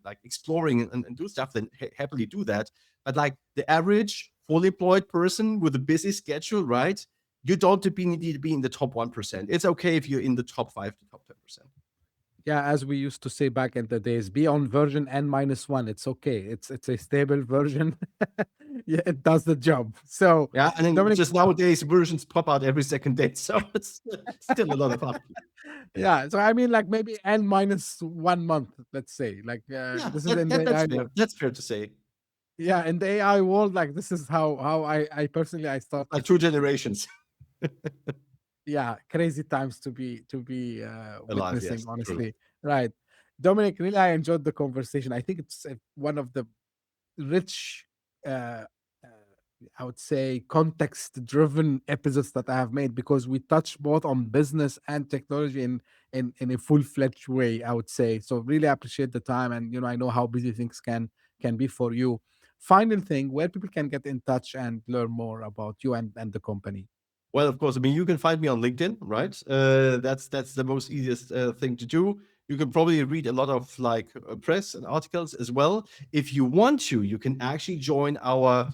[SPEAKER 2] like exploring and do stuff, then happily do that. But like the average fully employed person with a busy schedule, right? You don't need to be in the top 1%. It's okay if you're in the top 5 to top 10%.
[SPEAKER 1] Yeah, as we used to say back in the days, be on version n-1. It's okay. It's a stable version. Yeah, it does the job. So,
[SPEAKER 2] Yeah, and then
[SPEAKER 1] Dominic,
[SPEAKER 2] just nowadays versions pop out every second day, so it's still a lot of upkeep.
[SPEAKER 1] yeah. So I mean, like, maybe n-1 month. Let's say, like,
[SPEAKER 2] Yeah,
[SPEAKER 1] this is in the
[SPEAKER 2] that's
[SPEAKER 1] AI.
[SPEAKER 2] fair. That's fair to say.
[SPEAKER 1] Yeah, in the AI world, like, this is how I personally I
[SPEAKER 2] Like
[SPEAKER 1] started.
[SPEAKER 2] two generations
[SPEAKER 1] Yeah, crazy times to be
[SPEAKER 2] alive.
[SPEAKER 1] witnessing,
[SPEAKER 2] Yes, true.
[SPEAKER 1] honestly. Right, Dominic, really, I enjoyed the conversation. I think it's one of the rich, uh, uh, I would say, context driven episodes that I have made, because we touch both on business and technology in a full-fledged way, I would say. So really appreciate the time, and I know how busy things can be for you. Final thing, where people can get in touch and learn more about you and the company.
[SPEAKER 2] Well, of course. I mean, you can find me on LinkedIn, right? That's the most easiest thing to do. You can probably read a lot of like press and articles as well. If you want to, you can actually join our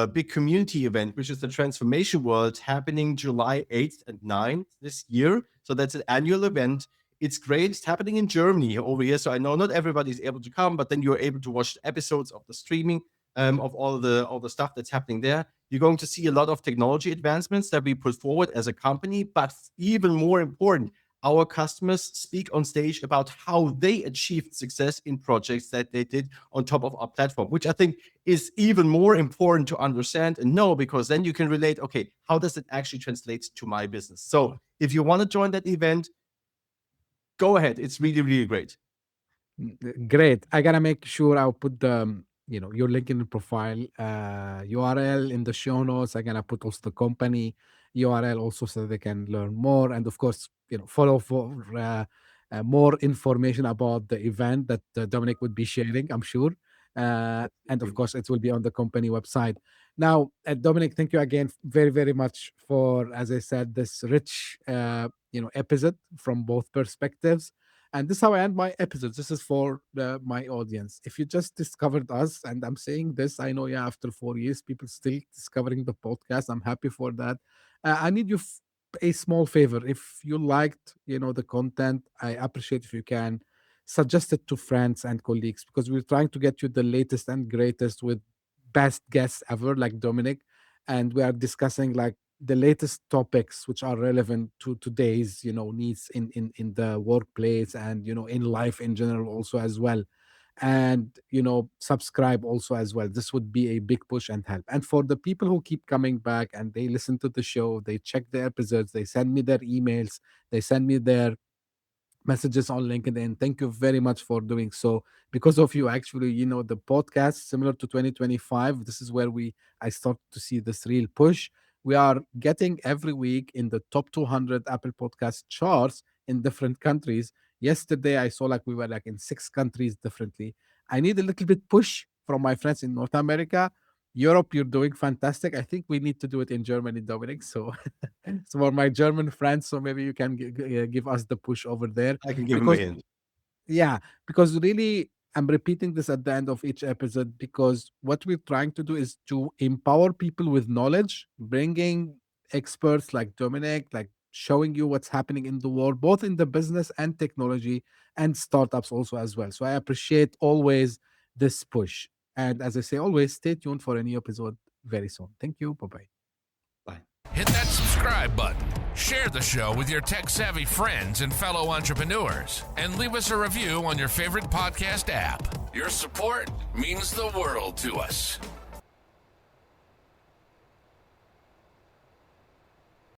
[SPEAKER 2] big community event, which is the Transformation World, happening July 8th and 9th this year. So that's an annual event. it's great. It's happening in Germany over here. So I know not everybody is able to come, but then you're able to watch episodes of the streaming of all the stuff that's happening there. You're going to see a lot of technology advancements that we put forward as a company, but even more important, our customers speak on stage about how they achieved success in projects that they did on top of our platform, which I think is even more important to understand and know, because then you can relate, okay, how does it actually translate to my business? So if you want to join that event, go ahead. It's really, really great.
[SPEAKER 1] Great. I gotta make sure I'll put the your LinkedIn profile URL in the show notes. I'm gonna put also the company URL also so they can learn more, and of course follow for more information about the event that Dominic would be sharing, I'm sure. And of course it will be on the company website. Now, Dominic, thank you again very very much for, as I said, this rich episode from both perspectives. And this is how I end my episodes. This is for my audience. If you just discovered us, and I'm saying this, I know, yeah, after 4 years, people still discovering the podcast. I'm happy for that. I need you a small favor. If you liked, the content, I appreciate if you can suggest it to friends and colleagues, because we're trying to get you the latest and greatest with best guests ever, like Dominic, and we are discussing like the latest topics which are relevant to today's needs in the workplace and in life in general also as well. And subscribe also as well. This would be a big push and help. And for the people who keep coming back and they listen to the show, they check the episodes, they send me their emails, they send me their messages on LinkedIn. Thank you very much for doing so. Because of you, actually, the podcast, similar to 2025, this is where I start to see this real push. We are getting every week in the top 200 Apple Podcast charts in different countries. Yesterday, I saw like we were like in 6 countries differently. I need a little bit push from my friends in North America. Europe, you're doing fantastic. I think we need to do it in Germany, Dominic. So so for my German friends, so maybe you can give us the push over there,
[SPEAKER 2] I can give him a
[SPEAKER 1] because
[SPEAKER 2] hint.
[SPEAKER 1] yeah, because really I'm repeating this at the end of each episode, because what we're trying to do is to empower people with knowledge, bringing experts like Dominic, like showing you what's happening in the world, both in the business and technology and startups also as well. So I appreciate always this push. And as I say, always stay tuned for a new episode very soon. Thank you. Bye bye.
[SPEAKER 2] Bye.
[SPEAKER 3] Hit that subscribe button, share the show with your tech-savvy friends and fellow entrepreneurs, and leave us a review on your favorite podcast app. Your support means the world to us.